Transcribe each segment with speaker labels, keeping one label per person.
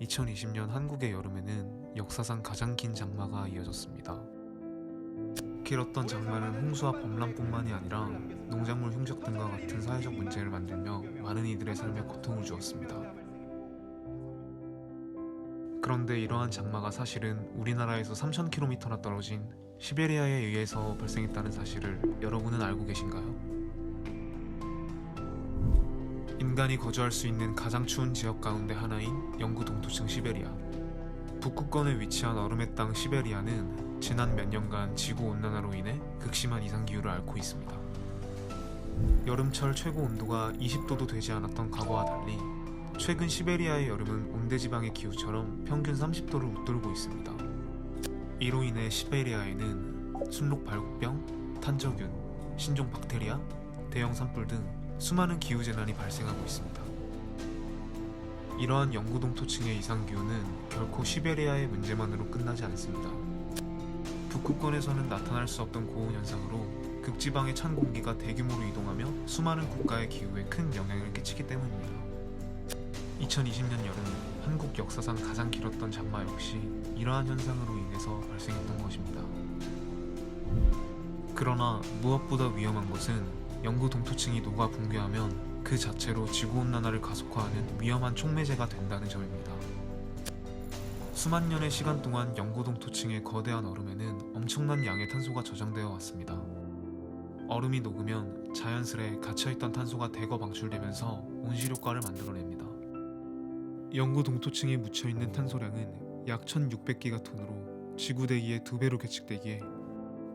Speaker 1: 2020년 한국의 여름에는 역사상 가장 긴 장마가 이어졌습니다. 길었던 장마는 홍수와 범람뿐만이 아니라 농작물 흉작 등과 같은 사회적 문제를 만들며 많은 이들의 삶에 고통을 주었습니다. 그런데 이러한 장마가 사실은 우리나라에서 3,000km나 떨어진 시베리아에 의해서 발생했다는 사실을 여러분은 알고 계신가요? 인간이 거주할 수 있는 가장 추운 지역 가운데 하나인 영구 동토층 시베리아. 북극권에 위치한 얼음의 땅 시베리아는 지난 몇 년간 지구온난화로 인해 극심한 이상기후를 앓고 있습니다. 여름철 최고 온도가 20도도 되지 않았던 과거와 달리 최근 시베리아의 여름은 온대지방의 기후처럼 평균 30도를 웃돌고 있습니다. 이로 인해 시베리아에는 순록 발국병, 탄저균, 신종 박테리아, 대형 산불 등 수많은 기후재난이 발생하고 있습니다. 이러한 영구동토층의 이상기후는 결코 시베리아의 문제만으로 끝나지 않습니다. 북극권에서는 나타날 수 없던 고온현상으로 극지방의 찬 공기가 대규모로 이동하며 수많은 국가의 기후에 큰 영향을 끼치기 때문입니다. 2020년 여름, 한국 역사상 가장 길었던 장마 역시 이러한 현상으로 인해서 발생했던 것입니다. 그러나 무엇보다 위험한 것은 영구 동토층이 녹아 붕괴하면 그 자체로 지구온난화를 가속화하는 위험한 촉매제가 된다는 점입니다. 수만 년의 시간 동안 영구 동토층의 거대한 얼음에는 엄청난 양의 탄소가 저장되어 왔습니다. 얼음이 녹으면 자연스레 갇혀있던 탄소가 대거 방출되면서 온실효과를 만들어냅니다. 영구 동토층에 묻혀있는 탄소량은 약 1600기가톤으로 지구대기의 2배로 계측되기에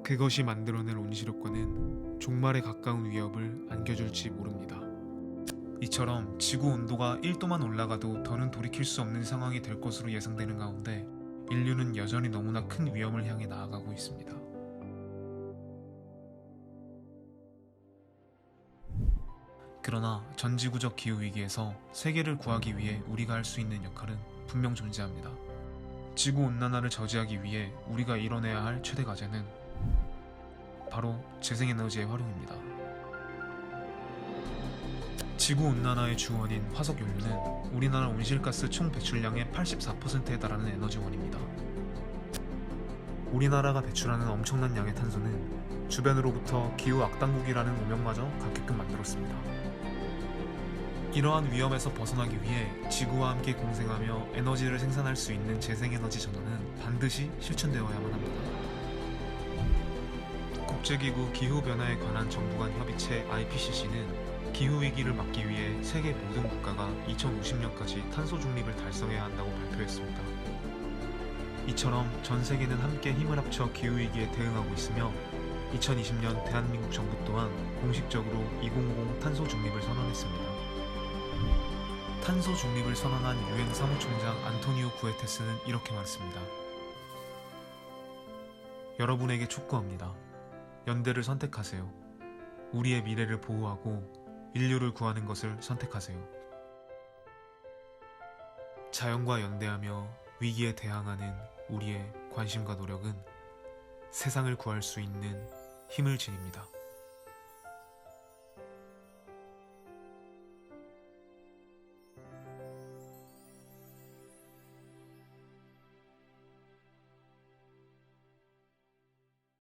Speaker 1: 그것이 만들어낼 온실효과는 종말에 가까운 위협을 안겨줄지 모릅니다. 이처럼 지구 온도가 1도만 올라가도 더는 돌이킬 수 없는 상황이 될 것으로 예상되는 가운데 인류는 여전히 너무나 큰 위험을 향해 나아가고 있습니다. 그러나 전지구적 기후위기에서 세계를 구하기 위해 우리가 할 수 있는 역할은 분명 존재합니다. 지구온난화를 저지하기 위해 우리가 이뤄내야 할 최대 과제는 바로 재생에너지의 활용입니다. 지구온난화의 주원인 화석연료는 우리나라 온실가스 총 배출량의 84%에 달하는 에너지원입니다. 우리나라가 배출하는 엄청난 양의 탄소는 주변으로부터 기후 악당국이라는 오명마저 갖게끔 만들었습니다. 이러한 위험에서 벗어나기 위해 지구와 함께 공생하며 에너지를 생산할 수 있는 재생에너지 전환은 반드시 실천되어야만 합니다. 국제기구 기후변화에 관한 정부 간 협의체 IPCC는 기후위기를 막기 위해 세계 모든 국가가 2050년까지 탄소 중립을 달성해야 한다고 발표했습니다. 이처럼 전 세계는 함께 힘을 합쳐 기후위기에 대응하고 있으며 2020년 대한민국 정부 또한 공식적으로 2050 탄소 중립을 선언했습니다. 탄소 중립을 선언한 유엔 사무총장 안토니오 구에테스는 이렇게 말했습니다. 여러분에게 촉구합니다. 연대를 선택하세요. 우리의 미래를 보호하고 인류를 구하는 것을 선택하세요. 자연과 연대하며 위기에 대항하는 우리의 관심과 노력은 세상을 구할 수 있는 힘을 지닙니다.